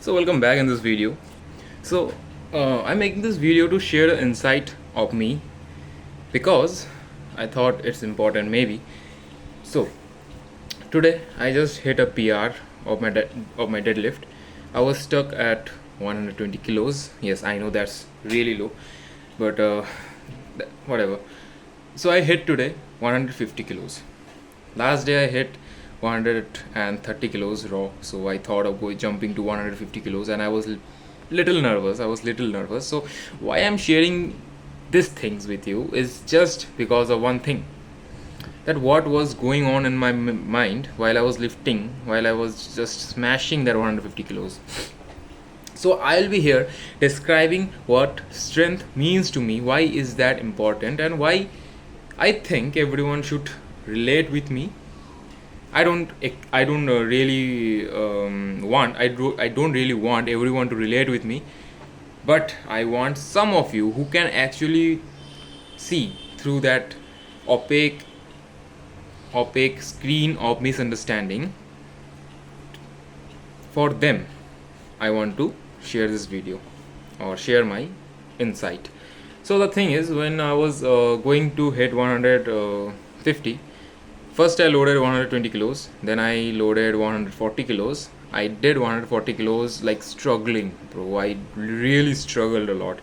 So welcome back in this video. I'm making this video to share an insight of me because I thought it's important maybe. So today I just hit a PR of my deadlift. I was stuck at 120 kilos. Yes, I know that's really low, but whatever. So I hit today 150 kilos. Last day I hit 130 kilos raw, so I thought of jumping to 150 kilos, and I was little nervous. So why I'm sharing these things with you is just because of one thing, that what was going on in my mind while I was lifting, while I was just smashing that 150 kilos. So I'll be here describing what strength means to me, why is that important, and why I think everyone should relate with me. I don't really I don't really want everyone to relate with me, but I want some of you who can actually see through that opaque screen of misunderstanding. For them, I want to share this video or share my insight. So the thing is, when I was going to hit 150, first I loaded 120 kilos, then I loaded 140 kilos. I did 140 kilos like struggling, bro. I really struggled a lot.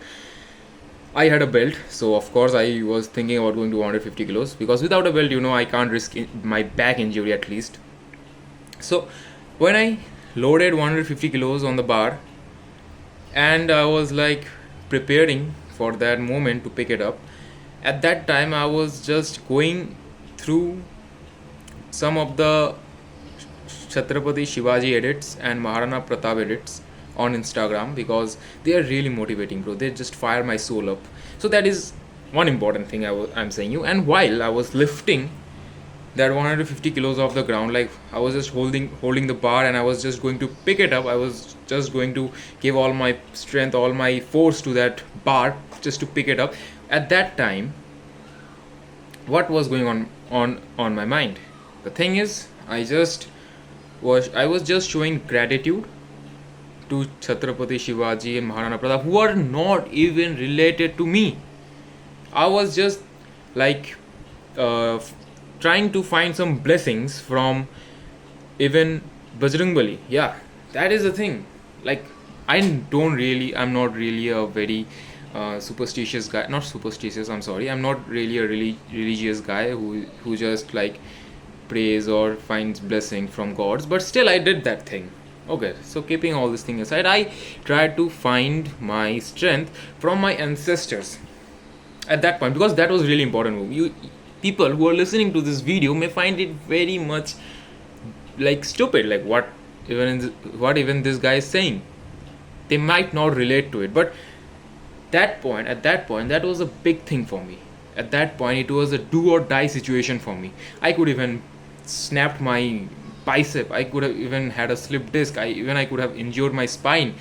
I had a belt, so of course I was thinking about going to 150 kilos, because without a belt, I can't risk my back injury at least. So when I loaded 150 kilos on the bar, and I was like preparing for that moment to pick it up, at that time I was just going through some of the Chhatrapati Shivaji edits and Maharana Pratap edits on Instagram, because they are really motivating, bro. They just fire my soul up. So that is one important thing I'm saying you. And while I was lifting that 150 kilos off the ground, like I was just holding the bar, and I was just going to pick it up. I was just going to give all my strength, all my force to that bar just to pick it up. At that time, what was going on my mind? The thing is, I was just showing gratitude to Chhatrapati Shivaji and Maharana Pratap, who are not even related to me. I was just like trying to find some blessings from even Bajrangbali. Yeah, that is the thing. Like, I'm not really a very superstitious guy. Not superstitious, I'm sorry. I'm not really a religious guy who just like praise or finds blessing from gods, but still I did that thing. Okay, so keeping all this thing aside, I tried to find my strength from my ancestors at that point, because that was really important. You people who are listening to this video may find it very much like stupid, like what even this guy is saying. They might not relate to it, but at that point that was a big thing for me. At that point it was a do or die situation for me. I could even snapped my bicep, I could have even had a slip disc, I could have injured my spine.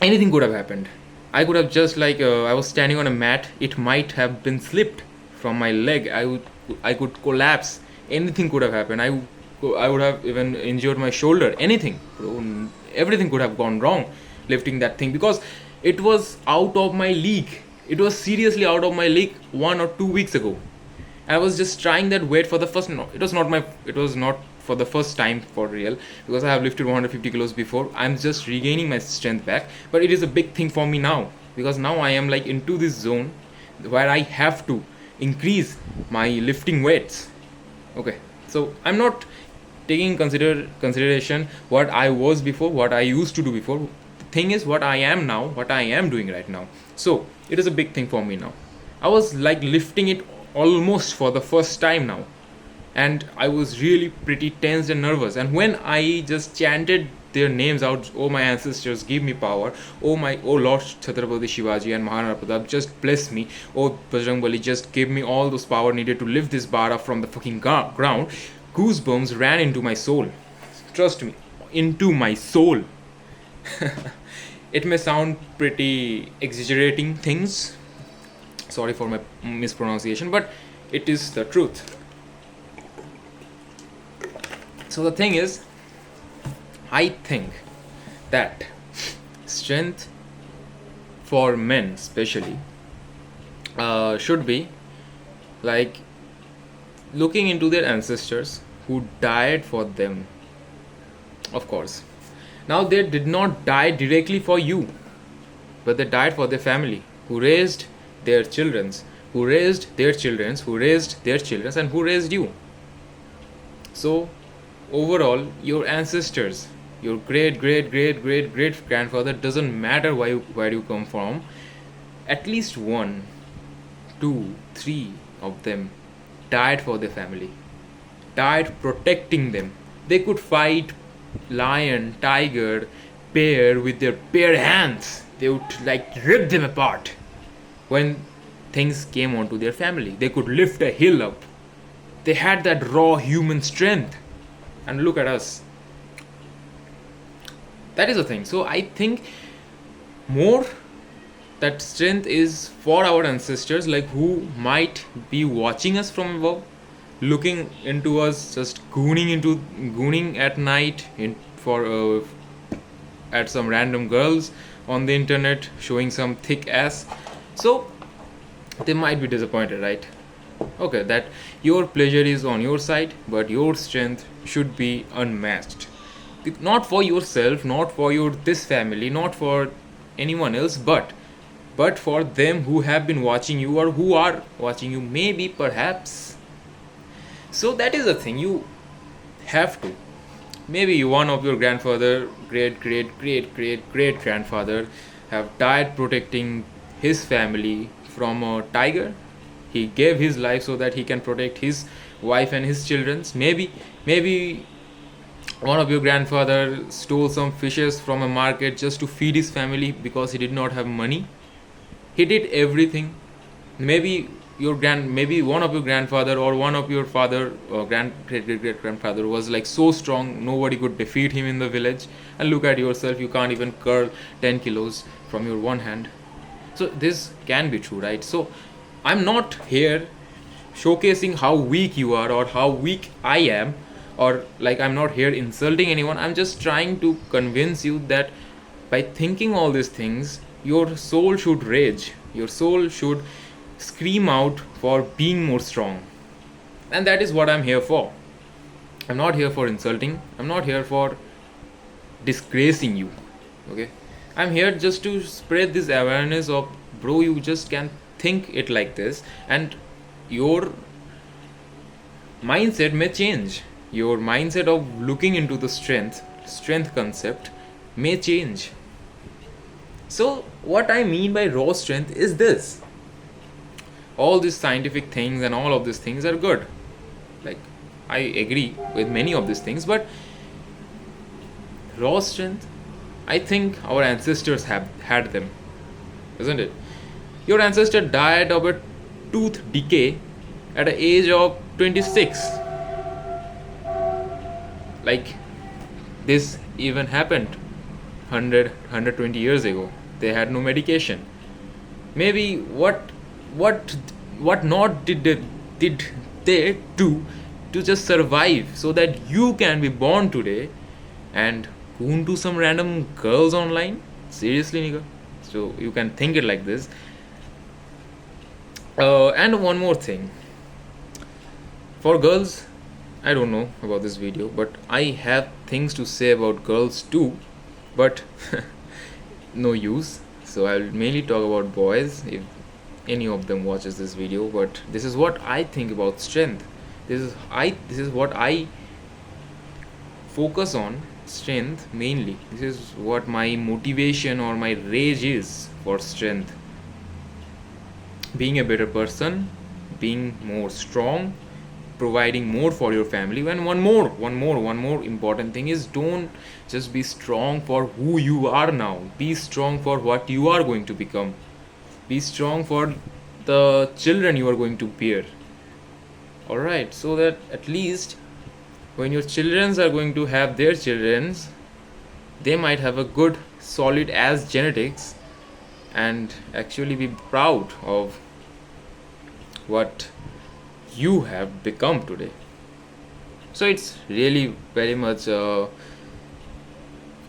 Anything could have happened. I could have just like I was standing on a mat, it might have been slipped from my leg. I could collapse. Anything could have happened. I would have even injured my shoulder. Anything, bro. Everything could have gone wrong lifting that thing, because it was out of my league. It was seriously out of my league 1 or 2 weeks ago. I was just trying that weight for the first. No, it was not for the first time for real, because I have lifted 150 kilos before. I'm just regaining my strength back, but it is a big thing for me now, because now I am like into this zone where I have to increase my lifting weights. Okay, so I'm not taking consideration what I was before, what I used to do before. The thing is what I am now, what I am doing right now. So it is a big thing for me now. I was like lifting it almost for the first time now, and I was really pretty tense and nervous. And when I just chanted their names out, oh my ancestors, give me power, oh Lord Chhatrapati Shivaji and Maharana Pratap, just bless me, oh Bajrangbali, just give me all those power needed to lift this bar up from the fucking ground, goosebumps ran into my soul. Trust me, into my soul. It may sound pretty exaggerating things, sorry for my mispronunciation, but it is the truth. So the thing is, I think that strength for men especially should be like looking into their ancestors who died for them. Of course, now they did not die directly for you, but they died for their family, who raised their children's, who raised their children's, who raised their children's, and who raised you. So overall, your ancestors, your great great great great great grandfather, doesn't matter where you come from, at least one, two, three of them died for their family, died protecting them. They could fight lion, tiger, bear with their bare hands. They would like rip them apart when things came onto their family. They could lift a hill up. They had that raw human strength. And look at us. That is the thing. So I think more that strength is for our ancestors, like who might be watching us from above, looking into us, just gooning at night for at some random girls on the internet showing some thick ass. So they might be disappointed, right? Okay, that your pleasure is on your side, but your strength should be unmatched. Not for yourself, not for your this family, not for anyone else, but for them who have been watching you or who are watching you, maybe, perhaps. So that is the thing. You have to. Maybe one of your grandfather, great great great great great grandfather, have died protecting his family from a tiger. He gave his life so that he can protect his wife and his children's. Maybe one of your grandfather stole some fishes from a market just to feed his family because he did not have money. He did everything. Maybe one of your grandfather or one of your father or great great grandfather was like so strong nobody could defeat him in the village. And look at yourself, you can't even curl 10 kilos from your one hand. So this can be true, right? So I'm not here showcasing how weak you are or how weak I am, or like I'm not here insulting anyone. I'm just trying to convince you that by thinking all these things, your soul should rage, your soul should scream out for being more strong. And that is what I'm here for. I'm not here for insulting, I'm not here for disgracing you. Okay, I'm here just to spread this awareness of, bro, you just can think it like this, and your mindset may change. Your mindset of looking into the strength concept may change. So what I mean by raw strength is this. All these scientific things and all of these things are good. Like, I agree with many of these things, but raw strength, I think our ancestors have had them, isn't it? Your ancestor died of a tooth decay at the age of 26. Like, this even happened 120 years ago. They had no medication. Maybe what not did they do to just survive so that you can be born today and goon to some random girls online? Seriously, nigga. So you can think it like this. And one more thing. For girls, I don't know about this video, but I have things to say about girls too, but no use. So I'll mainly talk about boys if any of them watches this video. But this is what I think about strength. This is what I focus on, strength mainly. This is what my motivation or my rage is for strength. Being a better person, being more strong, providing more for your family. And one more important thing is, don't just be strong for who you are now. Be strong for what you are going to become. Be strong for the children you are going to bear. Alright, so that at least when your children are going to have their children, they might have a good solid as genetics and actually be proud of what you have become today. So it's really very much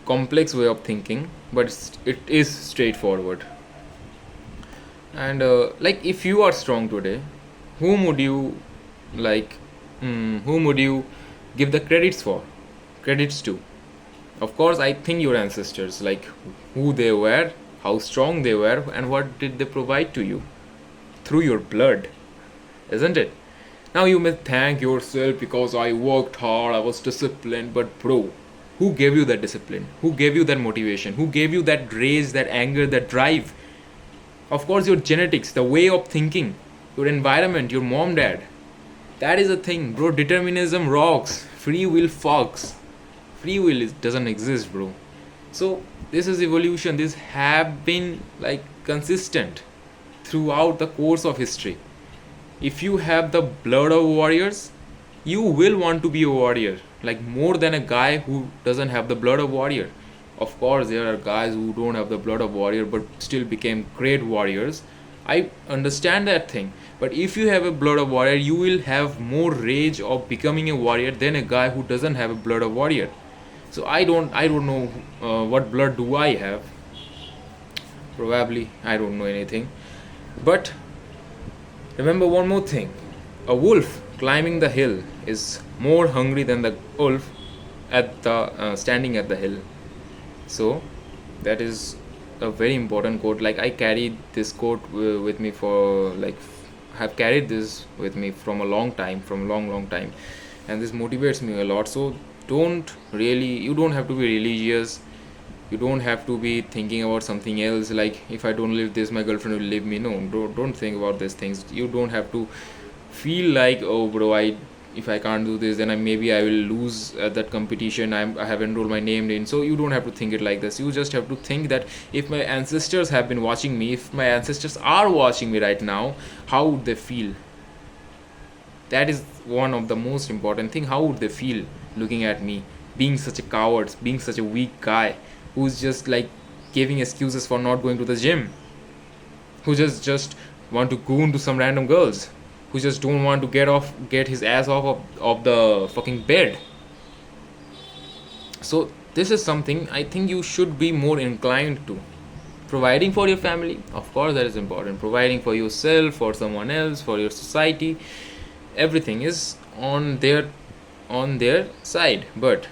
complex way of thinking, but it is straightforward. And like, if you are strong today, whom would you like? Whom would you give the credits to? Of course, I think your ancestors, like who they were, how strong they were, and what did they provide to you through your blood, isn't it? Now you may thank yourself because I worked hard, I was disciplined, but bro, who gave you that discipline? Who gave you that motivation? Who gave you that rage, that anger, that drive? Of course, your genetics, the way of thinking, your environment, your mom, dad. That is a thing, bro. Determinism rocks. Free will fucks. Free will doesn't exist, bro. So this is evolution. This have been like consistent throughout the course of history. If you have the blood of warriors, you will want to be a warrior, like more than a guy who doesn't have the blood of warrior. Of course, there are guys who don't have the blood of warrior but still became great warriors. I understand that thing. But if you have a blood of warrior, you will have more rage of becoming a warrior than a guy who doesn't have a blood of warrior. So I don't know what blood do I have. Probably I don't know anything. But remember one more thing: a wolf climbing the hill is more hungry than the wolf at the standing at the hill. So that is a very important quote. Like, I carried this quote with me for like have carried this with me from a long time, from a long time, and this motivates me a lot. So you don't have to be religious. You don't have to be thinking about something else, like if I don't live this, my girlfriend will leave me. No, don't think about these things. You don't have to feel like, oh bro, I if I can't do this, then maybe I will lose at that competition. I have enrolled my name in. So you don't have to think it like this. You just have to think that if my ancestors have been watching me, if my ancestors are watching me right now, how would they feel? That is one of the most important thing. How would they feel looking at me, being such a coward, being such a weak guy, who's just like giving excuses for not going to the gym, who just want to goon to some random girls, who just don't want to get his ass off of the fucking bed. So this is something I think you should be more inclined to. Providing for your family, of course, that is important. Providing for yourself, for someone else, for your society, everything is on their side. But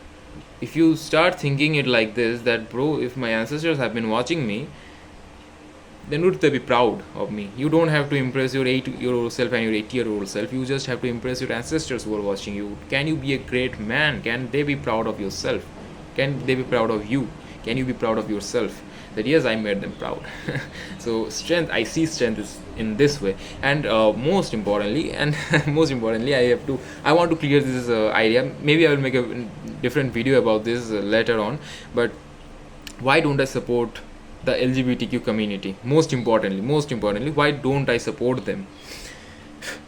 if you start thinking it like this, that bro, if my ancestors have been watching me, then would they be proud of me? You don't have to impress your 8-year-old self and your 80-year-old self. You just have to impress your ancestors who are watching you. Can you be a great man? Can they be proud of yourself? Can they be proud of you? Can you be proud of yourself? That yes, I made them proud. So strength, I see strength is in this way. And most importantly, I want to clear this idea. Maybe I will make a different video about this later on. But why don't I support the LGBTQ community? Most importantly, why don't I support them?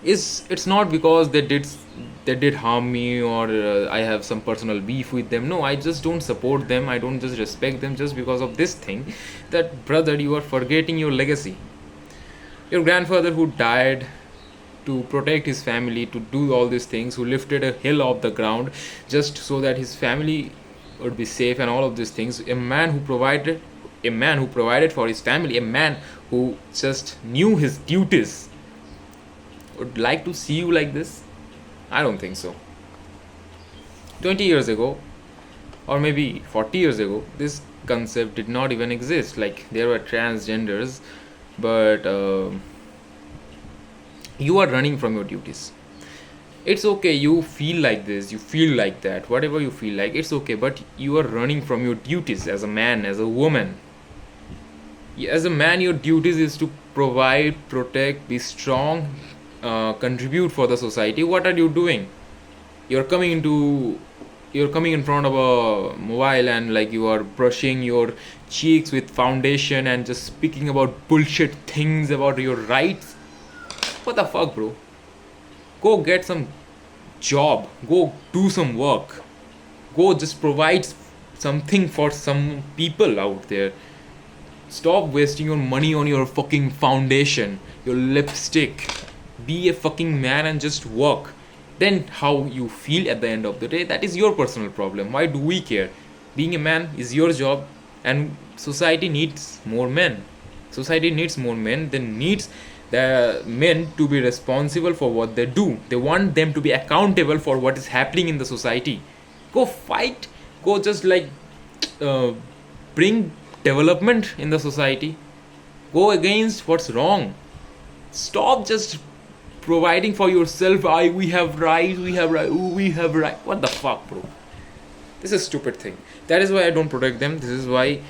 It's not because they did harm me, or I have some personal beef with them. No, I just don't support them. I don't just respect them just because of this thing. That brother, you are forgetting your legacy. Your grandfather who died to protect his family, to do all these things, who lifted a hill off the ground just so that his family would be safe and all of these things. A man who provided for his family, a man who just knew his duties, would like to see you like this? I don't think so. 20 years ago, or maybe 40 years ago, this concept did not even exist. Like, there were transgenders, but you are running from your duties. It's okay, you feel like this, you feel like that, whatever you feel like, it's okay, but you are running from your duties as a man, as a woman. As a man, your duties is to provide, protect, be strong, contribute for the society. What are you doing? You're coming in front of a mobile and like you are brushing your cheeks with foundation and just speaking about bullshit things about your rights. What the fuck, bro? Go get some job, go do some work, go just provide something for some people out there. Stop wasting your money on your fucking foundation, your lipstick. Be a fucking man and just work. Then how you feel at the end of the day, that is your personal problem. Why do we care? Being a man is your job, and society needs more men. Society needs more men. They needs the men to be responsible for what they do. They want them to be accountable for what is happening in the society. Go fight. Go just like uh, bring development in the society. Go against what's wrong. Stop just providing for yourself. We have rights, we have right, we have right. What the fuck, bro? This is a stupid thing. That is why I don't protect them. This is why,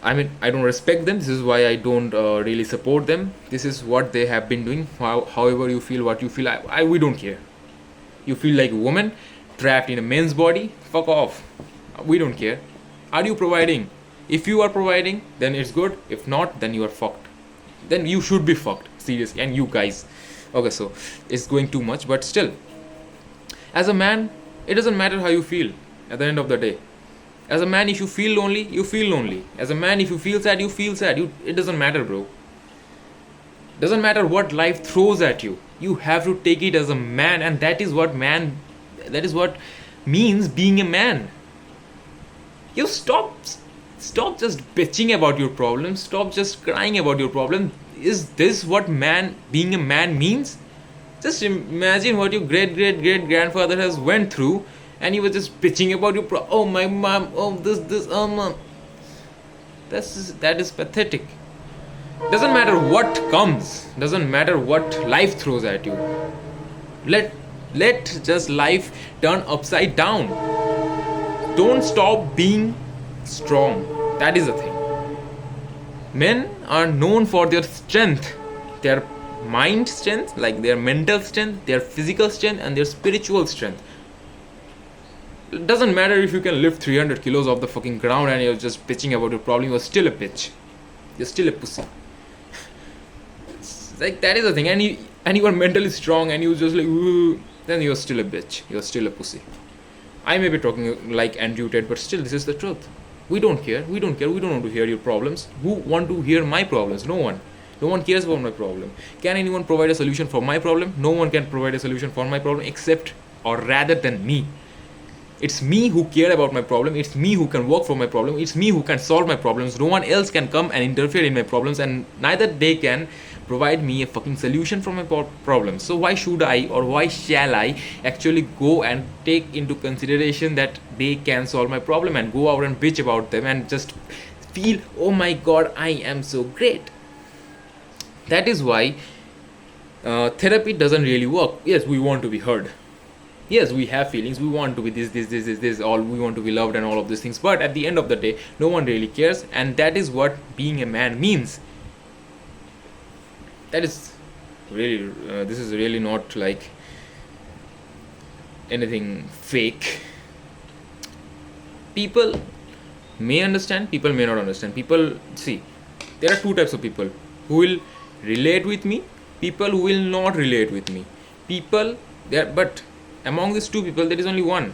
I mean, I don't respect them. This is why I don't really support them. This is what they have been doing. However you feel, what you feel, we don't care. You feel like a woman trapped in a man's body, fuck off. We don't care. Are you providing? If you are providing, then it's good. If not, then you are fucked. Then you should be fucked, seriously. And you guys, okay, so it's going too much, but still, as a man, it doesn't matter how you feel at the end of the day. As a man, if you feel lonely, you feel lonely. As a man, if you feel sad, you feel sad. It doesn't matter, bro. Doesn't matter what life throws at you. You have to take it as a man, and that is what means being a man. You stop just bitching about your problems. Stop just crying about your problem. Is this what being a man means? Just imagine what your great grandfather has went through, and you were just bitching about your oh my mom, oh this oh mom. That is pathetic. Doesn't matter what comes, doesn't matter what life throws at you. Let just life turn upside down. Don't stop being strong. That is the thing. Men are known for their strength, their mind strength, like their mental strength, their physical strength, and their spiritual strength. It doesn't matter if you can lift 300 kilos off the fucking ground and you're just bitching about your problem. You're still a bitch. You're still a pussy. Like, that is the thing. And you are mentally strong and you just like, ooh, then you're still a bitch. You're still a pussy. I may be talking like Andrew Tate, but still, this is the truth. We don't care. We don't want to hear your problems. Who want to hear my problems? No one. No one cares about my problem. Can anyone provide a solution for my problem? No one can provide a solution for my problem except or rather than me. It's me who care about my problem. It's me who can work for my problem. It's me who can solve my problems. No one else can come and interfere in my problems, and neither they can provide me a fucking solution for my problems. So why should I, or why shall I actually go and take into consideration that they can solve my problem and go out and bitch about them and just feel, oh my god, I am so great. That is why therapy doesn't really work. Yes, we want to be heard. Yes, we have feelings. We want to be this, all. We want to be loved and all of these things. But at the end of the day, no one really cares. And that is what being a man means. That is really, this is really not like anything fake. People may understand, people may not understand. People, see, there are two types of people who will relate with me, people who will not relate with me. People, there, but among these two people, there is only one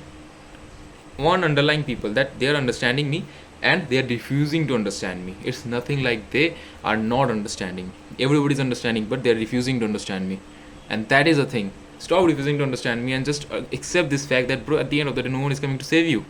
underlying people, that they are understanding me and they are refusing to understand me. It's nothing like they are not understanding. Everybody is understanding, but they are refusing to understand me. And that is the thing. Stop refusing to understand me and just accept this fact that, bro, at the end of the day, no one is coming to save you.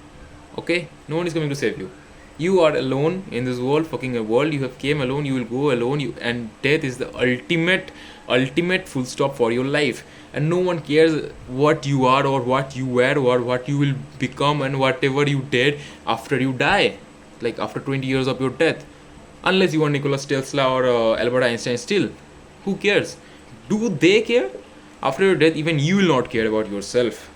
Okay? No one is coming to save you. You are alone in this world, fucking a world. You have came alone, you will go alone, and death is the ultimate full stop for your life. And no one cares what you are or what you were or what you will become and whatever you did after you die, like after 20 years of your death. Unless you are Nikola Tesla or Albert Einstein still. Who cares? Do they care? After your death, even you will not care about yourself.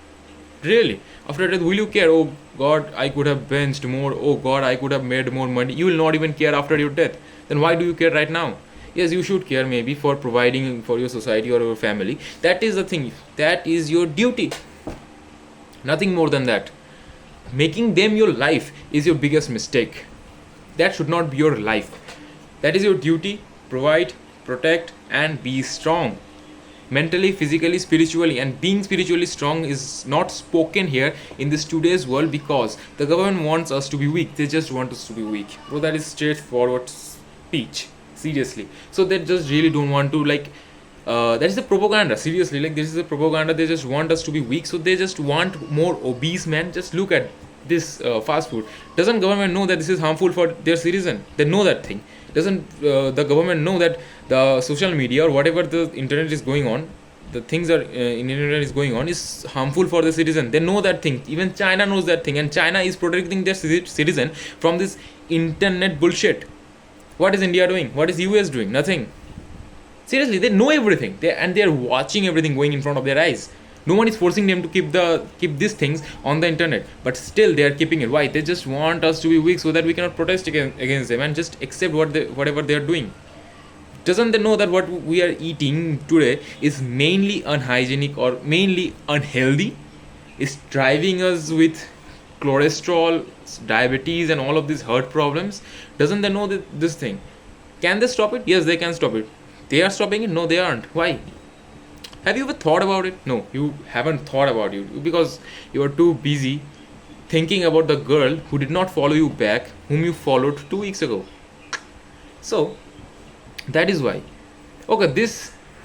Really? After death, will you care? Oh God, I could have benched more. Oh God, I could have made more money. You will not even care after your death. Then why do you care right now? Yes, you should care maybe for providing for your society or your family. That is the thing. That is your duty. Nothing more than that. Making them your life is your biggest mistake. That should not be your life. That is your duty. Provide, protect, and be strong. Mentally, physically, spiritually. And being spiritually strong is not spoken here in this today's world because the government wants us to be weak. They just want us to be weak. Bro, that is straightforward speech. Seriously. So they just really don't want to, like, that is the propaganda. Seriously, like, this is the propaganda. They just want us to be weak. So they just want more obese men. Just look at this fast food, doesn't government know that this is harmful for their citizen? They know that thing. Doesn't the government know that the social media or whatever the internet is going on, the things are in internet is going on is harmful for the citizen? They know that thing. Even China knows that thing, and China is protecting their citizen from this internet bullshit. What is India doing? What is US doing? Nothing. Seriously, they know everything. They are watching everything going in front of their eyes. No one is forcing them to keep these things on the internet, but still they are keeping it. Why? They just want us to be weak so that we cannot protest against them and just accept whatever they are doing. Doesn't they know that what we are eating today is mainly unhygienic or mainly unhealthy? Is driving us with cholesterol, diabetes, and all of these heart problems? Doesn't they know this thing? Can they stop it? Yes, they can stop it. They are stopping it? No, they aren't. Why? Have you ever thought about it? No, you haven't thought about it because you are too busy thinking about the girl who did not follow you back, whom you followed 2 weeks ago. So that is why. Okay,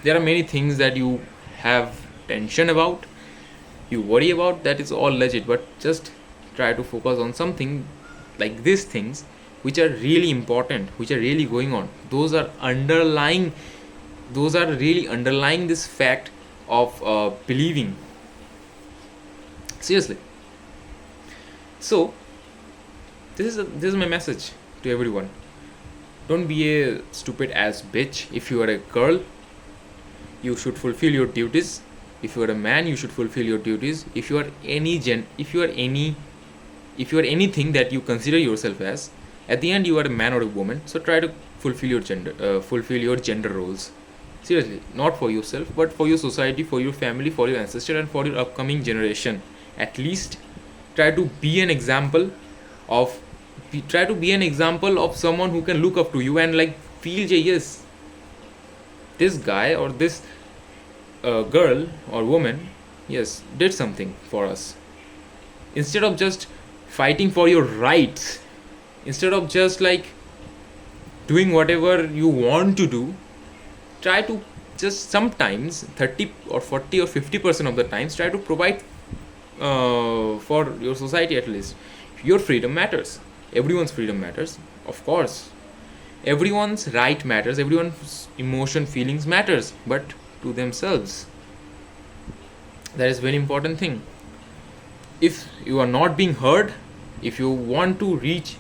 there are many things that you have tension about, you worry about. That is all legit, but just try to focus on something like these things which are really important, which are really going on. Those are really underlying this fact of believing. Seriously. So this is my message to everyone. Don't be a stupid ass bitch. If you are a girl, you should fulfill your duties. If you are a man, you should fulfill your duties. If you are anything that you consider yourself as, at the end you are a man or a woman. So try to fulfill your gender roles. Seriously, not for yourself, but for your society, for your family, for your ancestor, and for your upcoming generation. At least try to be an example of someone who can look up to you and like feel, yes, this guy or this girl or woman, yes, did something for us. Instead of just fighting for your rights, instead of just like doing whatever you want to do, try to just sometimes 30 or 40 or 50% of the times try to provide for your society. At least your freedom matters. Everyone's freedom matters, of course. Everyone's right matters. Everyone's emotion, feelings matters, but to themselves. That is very important thing. If you are not being heard, if you want to reach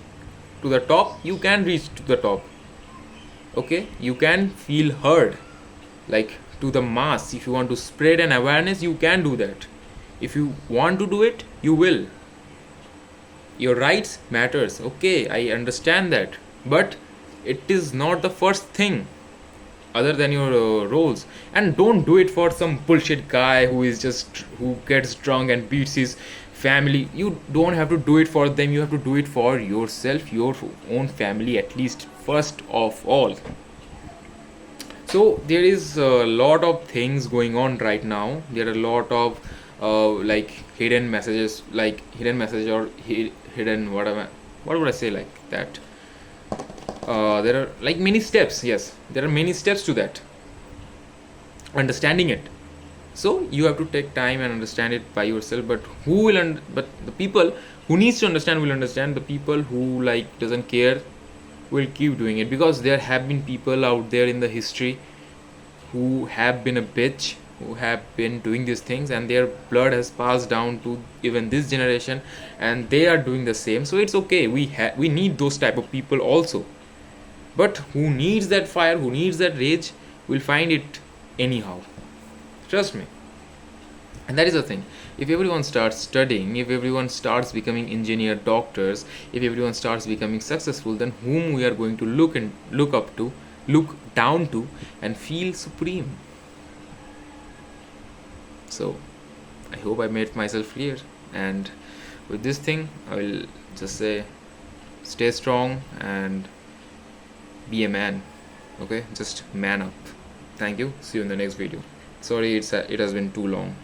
to the top, you can reach to the top. Okay, you can feel heard, like to the mass. If you want to spread an awareness, you can do that. If you want to do it, you will. Your rights matters. Okay, I understand that, but it is not the first thing other than your roles. And don't do it for some bullshit guy who gets drunk and beats his family. You don't have to do it for them. You have to do it for yourself, your own family, at least first of all. So there is a lot of things going on right now. There are a lot of like hidden messages, or hidden what would I say, like that. There are like many steps. Yes, there are many steps to that, understanding it. So you have to take time and understand it by yourself. But but the people who needs to understand will understand. The people who like doesn't care will keep doing it, because there have been people out there in the history who have been a bitch, who have been doing these things, and their blood has passed down to even this generation, and they are doing the same. So it's okay. We need those type of people also. But who needs that fire, who needs that rage, will find it anyhow. Trust me. And that is the thing. If everyone starts studying, if everyone starts becoming engineer, doctors, if everyone starts becoming successful, then whom we are going to look up to, look down to, and feel supreme. So I hope I made myself clear. And with this thing, I will just say, stay strong and be a man. Okay, just man up. Thank you. See you in the next video. Sorry, it has been too long.